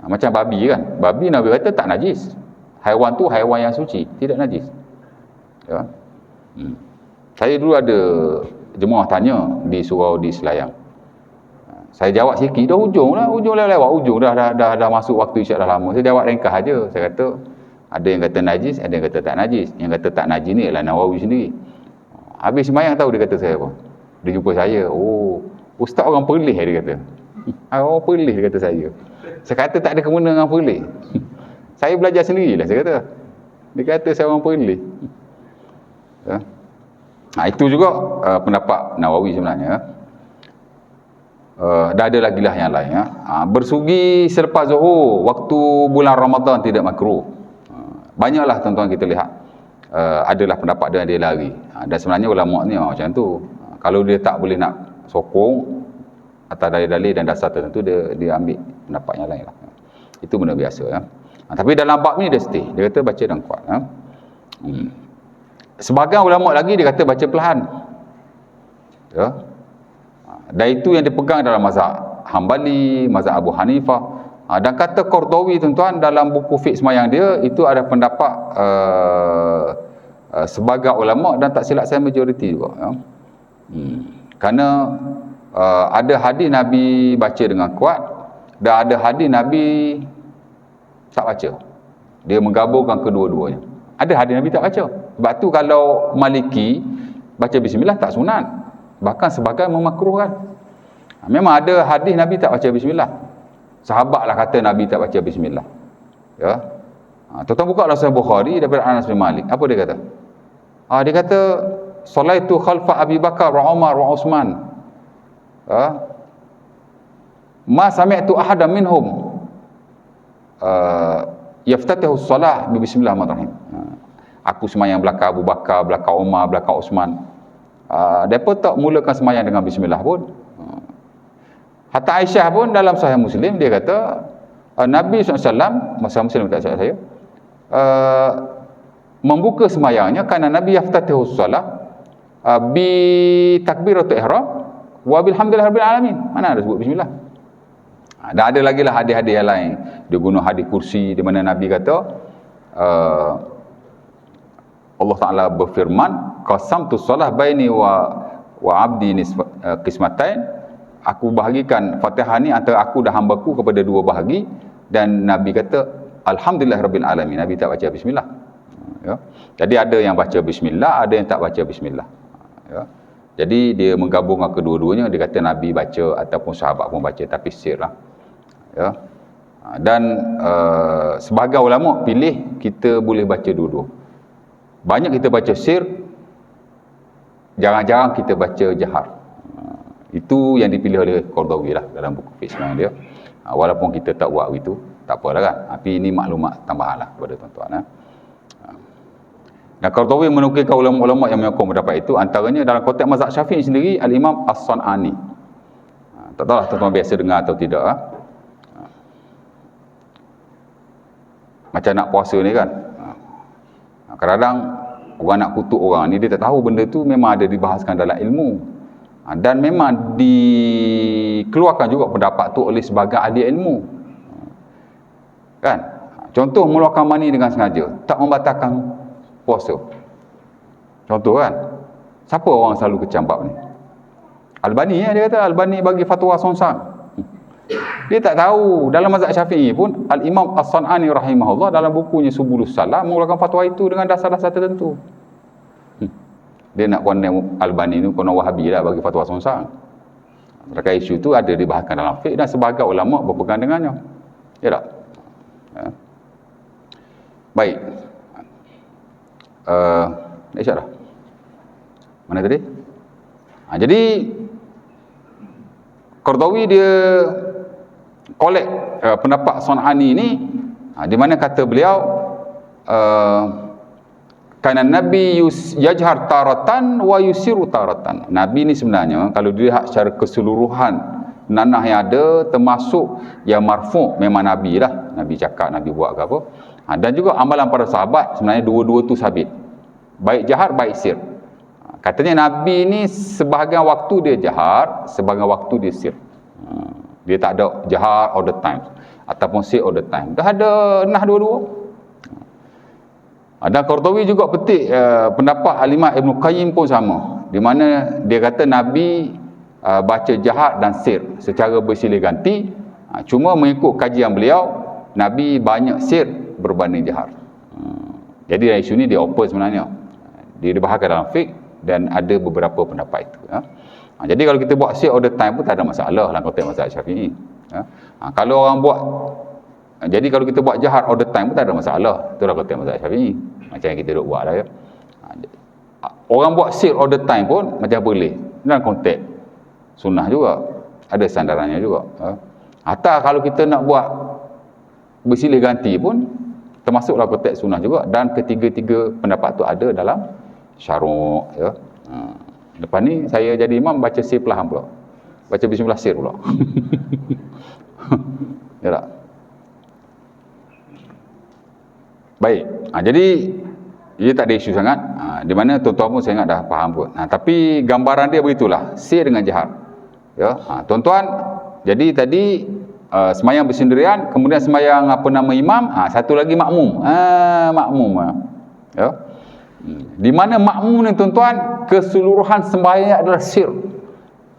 Macam babi kan. Babi Nabi kata tak najis. Haiwan tu haiwan yang suci, tidak najis. Ya. Saya dulu ada jemaah tanya di surau di Selayang. Saya jawab sikit, dah ujung lewat ujung dah masuk waktu isyak dah lama. Saya jawab ringkas aja. Saya kata ada yang kata najis, ada yang kata tak najis. Yang kata tak najis ni ialah Nawawi sendiri. Habis semayang tahu dia kata saya apa? Dia jumpa saya. Ustaz orang Perlis dia kata. Orang Perlis dia kata saya. Saya kata tak ada kena dengan Perlis. Saya belajar sendirilah saya kata. Dia kata saya orang Perlis. Ya. Itu juga pendapat Nawawi sebenarnya. Dah ada lagi lah yang lain, ya. Bersugi selepas zuhur waktu bulan Ramadan tidak makruh. Banyaklah tuan-tuan kita lihat adalah pendapat dia lari. Dan sebenarnya ulama ni macam tu. Kalau dia tak boleh nak sokong atas dalil-dalil dan dasar tertentu, dia ambil pendapat yang lain lah. Itu benda biasa, ya. Tapi dalam bab ni dia stay. Dia kata baca dan kuat, ya. Sebagian ulama lagi dia kata baca perlahan, ya. Dan itu yang dipegang dalam mazhab Hambali, mazhab Abu Hanifah. Dan kata Qardawi tuan-tuan dalam buku fiqh semayang dia, itu ada pendapat sebagai ulama dan tak silap saya majoriti juga, ya. Kerana ada hadis Nabi baca dengan kuat dan ada hadis Nabi tak baca. Dia menggabungkan kedua-duanya. Ada hadis Nabi tak baca. Sebab tu kalau Maliki baca bismillah tak sunat. Bahkan sebagai memakruhkan. Memang ada hadis Nabi tak baca bismillah. Sahabatlah kata Nabi tak baca bismillah. Ya. Tuan-tuan buka Sahih Bukhari daripada Anas bin Malik. Apa dia kata? Dia kata salaitu khalfa Abi Bakar wa Umar wa Uthman. Ma sami'tu ahadan minhum yaftatihu as-salah bi bismillahirrahmanirrahim. Aku sembahyang belakang Abu Bakar, belakang Umar, belakang Uthman. Depa tak mulakan sembahyang dengan bismillah pun. Hatta Aisyah pun dalam Sahih Muslim dia kata Nabi SAW, masa Muslim tak salah saya, membuka sembahyangnya kerana Nabi yaftatihu as-salah bi takbiratul ihram wa bilhamdulillahirabbil alamin. Mana ada sebut bismillah. Dan ada lagi lah hadis-hadis yang lain. Dia guna hadis kursi di mana Nabi kata Allah Ta'ala berfirman, qasamtu salah baini wa abdi qismatain. Aku bahagikan Fatihah ni antara aku dan hambaku kepada dua bahagi. Dan Nabi kata alhamdulillahirabbil alamin. Nabi tak baca bismillah. Ya. Jadi ada yang baca bismillah, ada yang tak baca bismillah. Ya. Jadi dia menggabungkan kedua-duanya. Dia kata Nabi baca ataupun sahabat pun baca, tapi sir lah. Ya. Dan sebagai ulama pilih kita boleh baca dua-dua. Banyak kita baca sir, jarang-jarang kita baca jahar. Itu yang dipilih oleh Qardawi lah dalam buku fiqh dia. Walaupun kita tak buat itu, tak apalah kan. Tapi ini maklumat tambahan lah kepada tuan-tuan. Dan Qardawi menukilkan ulama-ulama yang menyokong pendapat itu. Antaranya dalam konteks mazhab Syafi'i sendiri, Al-Imam As-San'ani. Tak tahulah tuan-tuan biasa dengar atau tidak. Macam nak puasa ni kan. Kadang-kadang orang nak kutuk orang ni, dia tak tahu benda tu memang ada dibahaskan dalam ilmu. Dan memang dikeluarkan juga pendapat tu oleh sebagian ahli ilmu. Kan? Contoh mengeluarkan mani dengan sengaja, tak membatalkan puasa. Contoh kan? Siapa orang selalu kecam bab ni? Albani ya, dia kata Albani bagi fatwa songsang. Dia tak tahu dalam mazhab Syafi'i pun Al-Imam As-San'ani rahimahullah dalam bukunya Subulus Salam mengeluarkan fatwa itu dengan dasar-dasar tertentu. Dia nak condemn Albani ni kena Wahabi lah bagi fatwa songsang. Terkait isu tu ada dibahaskan dalam fiqh dan sebagai ulama berpegang dengannya. Ya tak? Ya. Baik. InsyaAllah. Mana tadi? Jadi Qardawi dia kolek pendapat San'ani ni, di mana kata beliau kerana Nabi yajhar taratan wa yusiru taratan. Nabi ni sebenarnya kalau dilihat secara keseluruhan nanah yang ada, termasuk yang marfu' memang Nabi lah. Nabi cakap, Nabi buat ke apa. Dan juga amalan para sahabat sebenarnya dua-dua tu sabit. Baik jahar, baik sir. Katanya Nabi ni sebahagian waktu dia jahar, sebahagian waktu dia sir. Dia tak ada jahar all the time ataupun sir all the time. Dah ada nah dua-dua. Dan Qardawi juga petik pendapat Al-Imam Ibn Qayyim pun sama, di mana dia kata Nabi baca jahar dan sir secara bersilih ganti. Cuma mengikut kajian beliau, Nabi banyak sir berbanding jahar. Jadi dari isu ni dia open sebenarnya. Dia dibahaskan dalam fiqh dan ada beberapa pendapat itu. Jadi kalau kita buat sir all the time pun tak ada masalah dalam konteks mazhab Syafi'i. Kalau orang buat, jadi kalau kita buat jahar all the time pun tak ada masalah. Itulah konteks mazhab Syafi'i. Macam yang kita duk buat lah ya. Orang buat sir all the time pun macam boleh. Dalam konteks sunnah juga. Ada sandarannya juga. Atau kalau kita nak buat bersilih ganti pun termasuklah konteks sunnah juga. Dan ketiga-tiga pendapat tu ada dalam syaruk ya. Lepas ni saya jadi imam baca sir perlahan pula. Baca bismillah sir pula. Ya tak? Baik. Jadi dia tak ada isu sangat. Di mana tuan-tuan pun saya ingat dah faham pun. Tapi gambaran dia begitulah, sir dengan jahar. Ya, tuan-tuan, jadi tadi sembahyang bersendirian, kemudian sembahyang apa nama imam, satu lagi makmum. Makmum. Ya. Di mana makmum ni tuan-tuan, keseluruhan sembahyang adalah sir.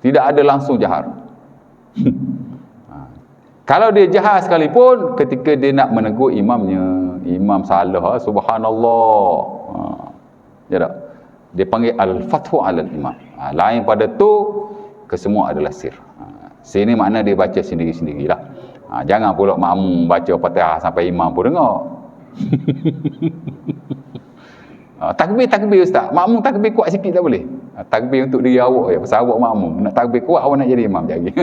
Tidak ada langsung jahar. Kalau dia jahar sekalipun, ketika dia nak menegur imamnya, imam salah, subhanallah. Ya tak? Dia panggil al-fathu alal imam. Lain pada tu, kesemua adalah sir. Sir ni makna dia baca sendiri-sendirilah. Jangan pula makmum baca Fatihah sampai imam pun dengar. Takbir ustaz. Makmum takbir kuat sikit tak boleh? Takbir untuk diri awak je. Pasal awak makmum. Nak takbir kuat awak nak jadi imam je.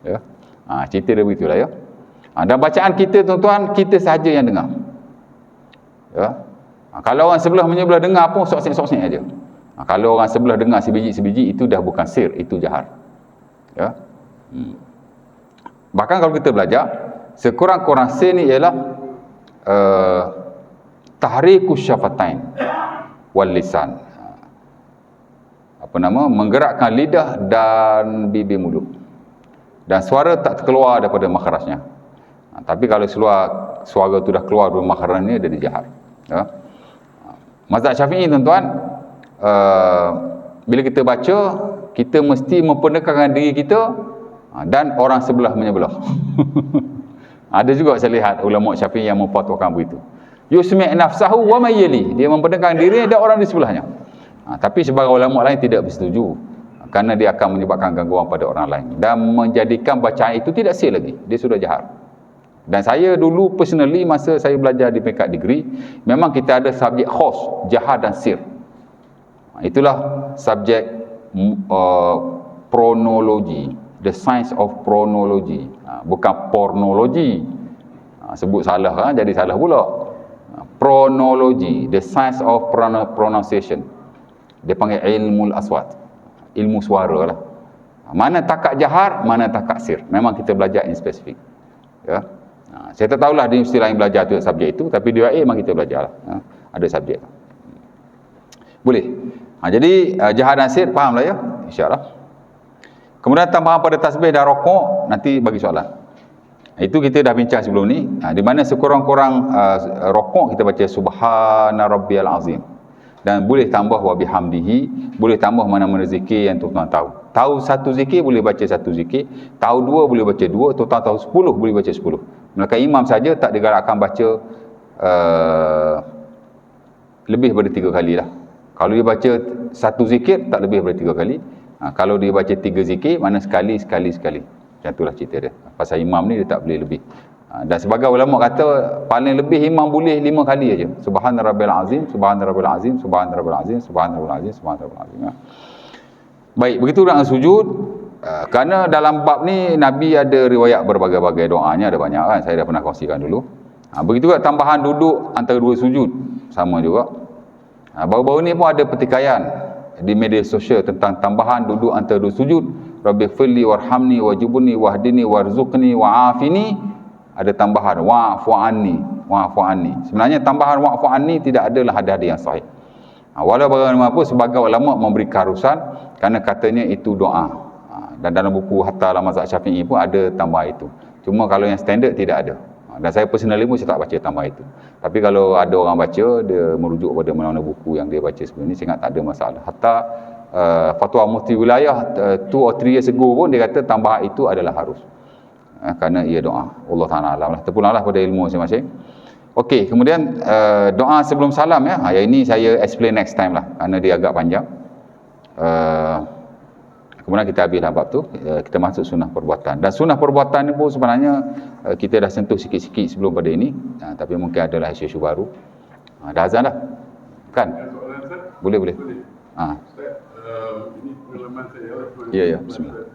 Ya. Cerita dia begitulah ya. Dan bacaan kita tuan-tuan, kita sahaja yang dengar. Ya. Kalau orang sebelah menyebelah dengar pun sok-sok aja. Kalau orang sebelah dengar sebiji-sebiji, itu dah bukan sir, itu jahar. Ya. Bahkan kalau kita belajar, sekurang-kurang sir ni ialah tahrikus syafatain wal lisan. Menggerakkan lidah dan bibir mulut. Dan suara tak terkeluar daripada makhrajnya. Tapi kalau suara tu dah keluar dari makhrajnya, dia dijahar. Ya. Mazhab Syafi'i tuan-tuan, bila kita baca, kita mesti memperdengarkan diri kita dan orang sebelah menyebelah. Ada juga saya lihat ulama Syafi'i yang memfatwakan begitu. Yusmi' nafsahu wa mayyali. Dia memperdengarkan diri dan orang di sebelahnya. Tapi sebagai ulama lain tidak bersetuju, kerana dia akan menyebabkan gangguan pada orang lain dan menjadikan bacaan itu tidak sir lagi, dia sudah jahar. Dan saya dulu personally masa saya belajar di peringkat degree, memang kita ada subjek khos jahar dan sir. Itulah subjek pronologi, the science of pronology, bukan pornologi. Sebut salah jadi salah pula. Pronology, the science of pronunciation. Dia panggil ilmu aswat, ilmu suara lah. Mana takat jahar, mana takat sir. Memang kita belajar in spesifik. Ya. Saya tak tahulah di universiti lain belajar tu subjek itu, tapi di UAE memang kita belajar lah. Ada subjek. Boleh. Jadi jahar dan sir fahamlah ya, insya-Allah. Kemudian tambahan pada tasbih dan rokok, nanti bagi soalan. Itu kita dah bincang sebelum ni. Di mana sekurang-kurang rokok kita baca subhana rabbiyal azim. Dan boleh tambah wa bihamdihi, boleh tambah mana-mana zikir yang tuan-tuan tahu. Tahu satu zikir boleh baca satu zikir, tahu dua boleh baca dua, tuan-tuan tahu 10 boleh baca 10. Melainkan imam saja tak digalakkan baca lebih daripada 3 kali lah. Kalau dia baca satu zikir tak lebih daripada 3 kali. Kalau dia baca 3 zikir, mana sekali. Macam itulah cerita dia. Pasal imam ni dia tak boleh lebih. Dan sebagai ulama kata paling lebih imam boleh 5 kali aja. Subhana rabbil azim, subhana rabbil azim, subhana rabbil azim, subhana rabbil azim, subhana rabbil azim. Baik, begitu dengan sujud. Kerana dalam bab ni Nabi ada riwayat berbagai-bagai doanya, ada banyak kan, saya dah pernah kongsikan dulu. Begitu juga tambahan duduk antara dua sujud, sama juga. Baru-baru ni pun ada pertikaian di media sosial tentang tambahan duduk antara dua sujud. Rabbighfirli warhamni wajibni wahdini warzuqni wa'afini. Ada tambahan wa'fu anni. Sebenarnya tambahan wa'fu anni tidak adalah hadis yang sahih. Walau bagaimanapun sebagai ulama memberi keharusan kerana katanya itu doa. Dan dalam buku Hatta ala Mazhab Syafi'i pun ada tambah itu. Cuma kalau yang standard tidak ada. Dan saya personally pun saya tak baca tambah itu. Tapi kalau ada orang baca, dia merujuk pada mana-mana buku yang dia baca sebelum ni, saya ingat tak ada masalah. Hatta fatwa mufti wilayah 2 or 3 years ago pun dia kata tambahan itu adalah harus. Kerana ia doa. Allah Ta'ala alam lah. Terpulanglah pada ilmu masing-masing. Okey, kemudian doa sebelum salam ya. Yang ini saya explain next time lah. Kerana dia agak panjang. Kemudian kita habislah bab tu. Kita masuk sunnah perbuatan. Dan sunnah perbuatan ni pun sebenarnya kita dah sentuh sikit-sikit sebelum pada ini. Tapi mungkin adalah isu-isu baru. Dah azan dah? Kan? Boleh. Ustaz, ini pengalaman saya. Ya. Bismillah.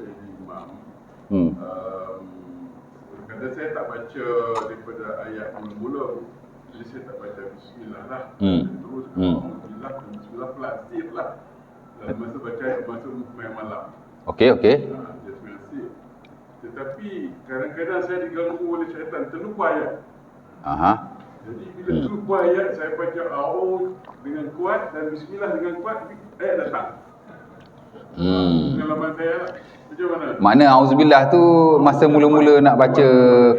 Kadang saya tak baca daripada ayat mula-mula, jadi saya tak baca bismillah lah. Terus bismillah plastik lah. Masa baca masa malam. Okey. Bismillah. Tetapi kadang-kadang saya diganggu oleh syaitan, terlupa ayat. Jadi bila terlupa ayat, saya baca a'udz dengan kuat dan bismillah dengan kuat, ayat datang. Pengalaman saya lah. Macam mana? Makna auzubillah tu masa mula-mula nak baca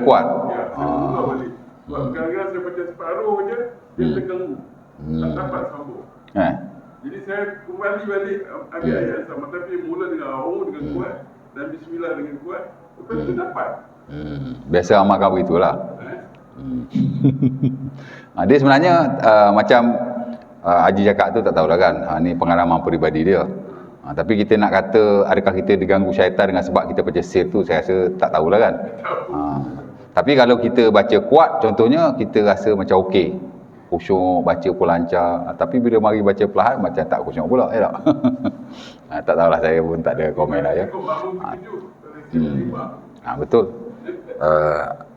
kuat. Ya, saya mula balik. Sebab kadang-kadang saya baca separuh je, dia terganggu. Tak dapat sambung. Jadi saya kembali balik ambil ayat sama, tapi mula dengan a'udz dengan kuat dan bismillah dengan kuat, lepas tu dapat. Biasa amalkan begitulah. Dia sebenarnya macam Haji cakap tu, tak tahulah kan. Ni pengalaman peribadi dia. Tapi kita nak kata adakah kita diganggu syaitan dengan sebab kita baca sir tu, saya rasa tak tahulah kan. Tapi kalau kita baca kuat, contohnya kita rasa macam okey khusyuk, baca pun lancar. Tapi bila mari baca perlahan macam tak khusyuk pula, tak? Tak tahulah, saya pun tak ada komen lah ya. Betul.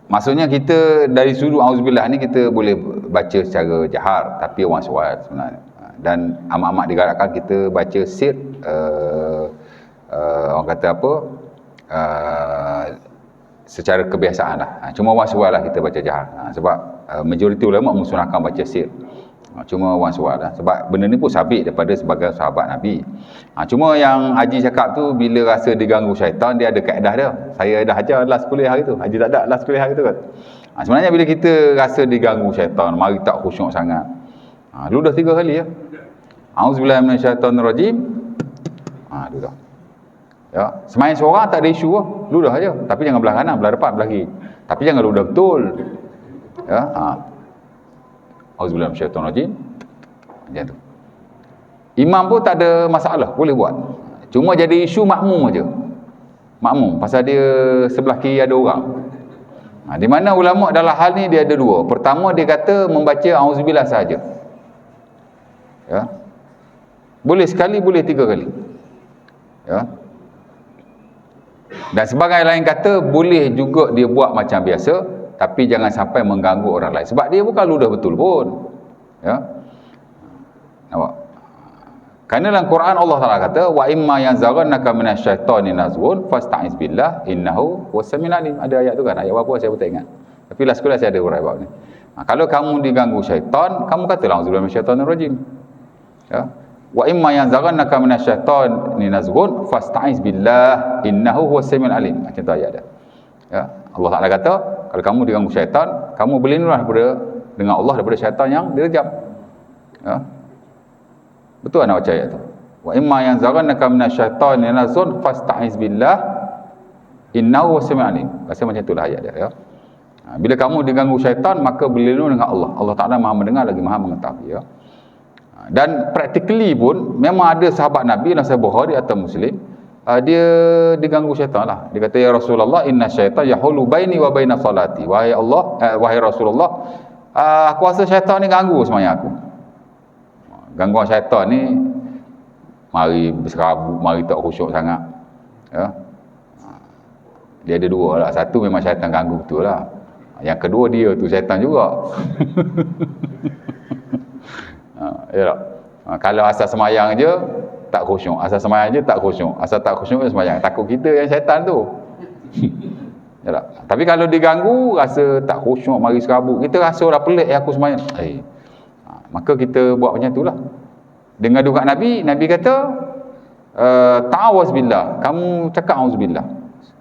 Maksudnya kita dari sudut auzubillah ni kita boleh baca secara jahar, tapi orang suat sebenarnya. Dan amat-amat digalakkan kita baca sir, orang kata apa, secara kebiasaan lah. Cuma orang suat lah kita baca jahar. Sebab majoriti ulama mensunahkan baca sir. Cuma orang suat lah. Sebab benda ni pun sabit daripada sebagai sahabat Nabi. Cuma yang Haji cakap tu, bila rasa diganggu syaitan, dia ada kaedah dia. Saya dah ajar last kuliah hari tu. Haji tak ada last kuliah hari tu kan. Sebenarnya bila kita rasa diganggu syaitan, mari tak khusyuk sangat, ludah 3 kali ya. Auzubillahi minasyaitonirrajim. Ludah. Ya, semain seorang tak ada isu lah. Ludah aja. Tapi jangan belah kanan, belah depan, belah kiri. Tapi jangan ludah betul. Ya, Auzubillahi minasyaitonirrajim. Macam tu. Imam pun tak ada masalah, boleh buat. Cuma jadi isu makmum aja. Makmum pasal dia sebelah kiri ada orang. Di mana ulama dalam hal ni dia ada dua. Pertama dia kata membaca auzubillah saja. Ya. Boleh sekali, boleh 3 kali. Ya. Dan sebagai lain kata boleh juga dia buat macam biasa, tapi jangan sampai mengganggu orang lain. Sebab dia bukan ludah betul pun. Ya. Nampak? Kerana dalam Quran Allah Taala kata wa imma yanzaghannaka minasyaitani nazghun fasta'iz billah innahu huwas-sami'ul alim. Ada ayat tu kan, ayat apa saya pun tak ingat. Tapi last sekolah saya ada uraian bab ni. Kalau kamu diganggu syaitan, kamu katalah auzubillahi minasyaitonirrajim. Ya. Wa imma yanzaghannaka minasyaitani nazghun fasta'iz billah innahu huwas-sami'ul alim. Macam tu ayat dia. Ya. Allah Taala kata kalau kamu diganggu syaitan, kamu berlindunglah dengan Allah daripada syaitan yang direjam. Ya. Betul nak baca ayat tu. Wa imma yanzaghannaka minasyaitani nazghun fasta'iz billah innahu huwas-sami'ul alim. Rasa macam itulah ayat dia ya. Bila kamu diganggu syaitan, maka berlindung dengan Allah. Allah Taala Maha mendengar lagi Maha mengetahui ya. Dan practically pun memang ada sahabat Nabi dalam Sahih Bukhari atau Muslim, dia diganggu syaitan lah. Dia kata ya Rasulullah inna syaitan yahulu baini wa baina salati. Wahai Allah, wahai Rasulullah, aku rasa syaitan ni ganggu sembahyang aku. Gangguan syaitan ni mari berserabut, mari tak khusyuk sangat. Ya. Dia ada dua lah. Satu memang syaitan ganggu betul lah. Yang kedua dia tu syaitan juga. Ya tak? Kalau asal semayang je tak khusyuk, asal semayang je tak khusyuk, asal tak khusyuk je semayang. Takut kita yang syaitan tu. Ya tak? Tapi kalau diganggu rasa tak khusyuk, mari serabut, kita rasa dah pelik aku semayang. Maka kita buat macam itulah. Dengan doa Nabi, Nabi kata ta'awaz billah, kamu cakap auzubillah.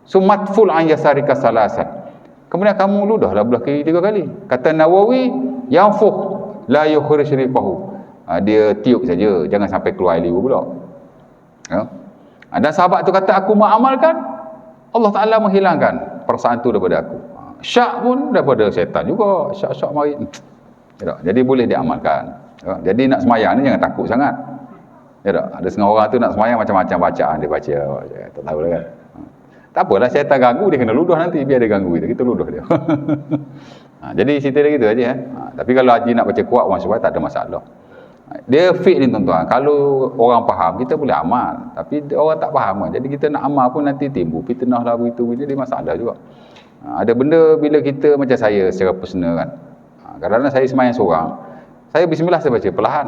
Sumatful an yasarika salasan. Kemudian kamu ludahlah belah kiri 3 kali. Kata Nawawi, yanfuh la yukhrij rifahu. Dia tiup saja, jangan sampai keluar air liur pula. Ya. Dan sahabat tu kata aku mengamalkan, Allah Taala menghilangkan perasaan tu daripada aku. Syak pun daripada syaitan juga. Syak mari. Ya, jadi boleh diamalkan. Ya, jadi nak semayang ni jangan takut sangat. Ya, ada setengah orang tu nak semayang macam-macam bacaan dia baca. Tak tahu lah kan. Tak apalah, syaitan ganggu dia kena ludah nanti, biar dia ganggu kita ludah dia. Jadi cerita dia gitu aja. Tapi kalau Haji nak baca kuat orang sebab tak ada masalah. Dia fit ni tuan-tuan. Kalau orang faham kita boleh amal. Tapi orang tak faham kan. Jadi kita nak amal pun nanti timbul fitnah lah begitu, jadi masalah juga. Ada benda bila kita macam saya secara personal kan. Kadang-kadang saya semayang seorang, saya bismillah saya baca perlahan.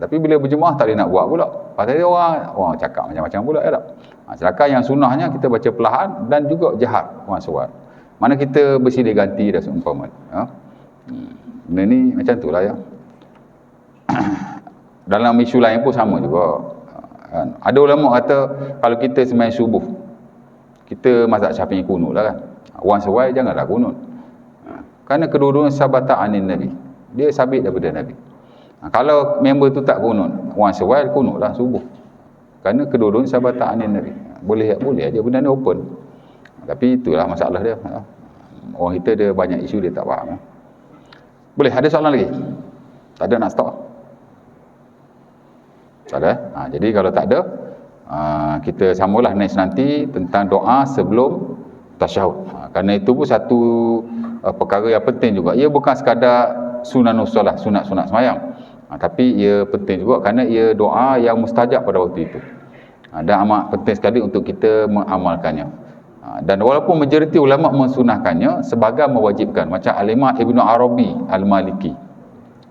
Tapi bila berjemaah tak boleh nak buat pula. Pasal dia orang cakap macam-macam pula ya tak. Sedangkan yang sunnahnya kita baca perlahan dan juga jahar orang surat. Mana kita bersilih ganti dah seumpama. Ya. Benda ni macam itulah ya. Dalam isu lain pun sama juga. Ada ulama kata kalau kita semayang subuh, kita mazhab Syafi'i kunut lah kan. Orang surat janganlah kunut. Kerana kedua-duanya sabata anin Nabi. Dia sabit daripada Nabi. Kalau member tu tak kunut, orang sewal kunutlah subuh. Kerana kedua-duanya sabata anin Nabi. Boleh aja, benda ni open. Tapi itulah masalah dia. Orang kita dia banyak isu dia tak faham. Boleh, ada soalan lagi? Tak ada nak stop? Tak ada? Jadi kalau tak ada, kita sambunglah next nanti tentang doa sebelum tasyahud. Kerana itu pun satu perkara yang penting juga. Ia bukan sekadar sunanus solah, sunat-sunat semayang. Tapi ia penting juga kerana ia doa yang mustajab pada waktu itu. Dan amat penting sekali untuk kita mengamalkannya. Dan walaupun majoriti ulama mensunahkannya sebagai mewajibkan, macam Al-Imam Ibn Arabi Al-Maliki.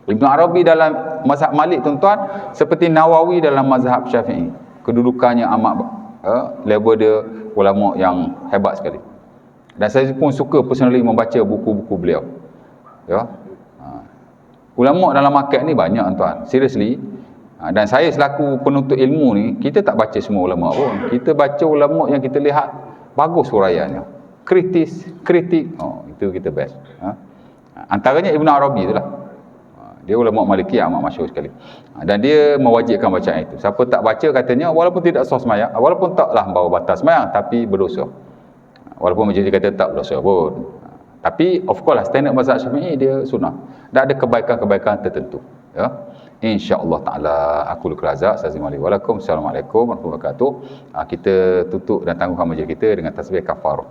Ibn Arabi dalam mazhab Malik tuan-tuan seperti Nawawi dalam mazhab Syafi'i. Kedudukannya amat level dia ulama yang hebat sekali. Dan saya pun suka personally membaca buku-buku beliau. Ya. Ulama dalam market ni banyak tuan, seriously. Dan saya selaku penuntut ilmu ni, kita tak baca semua ulama pun. Kita baca ulama yang kita lihat bagus huraiannya, kritik, itu kita best. Antaranya Ibn Arabi itulah. Dia ulama Maliki yang amat masyhur sekali. Dan dia mewajibkan bacaan itu. Siapa tak baca katanya walaupun tidak sah sembahyang, walaupun taklah bawa batas sembahyang, tapi berdosa. Walaupun majlis kata tak berdosa pun. Tapi of course lah standard mazhab Syafi'i dia sunnah. Dan ada kebaikan-kebaikan tertentu. Ya. InsyaAllah ta'ala aku lukrazak. Assalamualaikum warahmatullahi wabarakatuh. Kita tutup dan tangguhkan majlis kita dengan tasbih kafarah.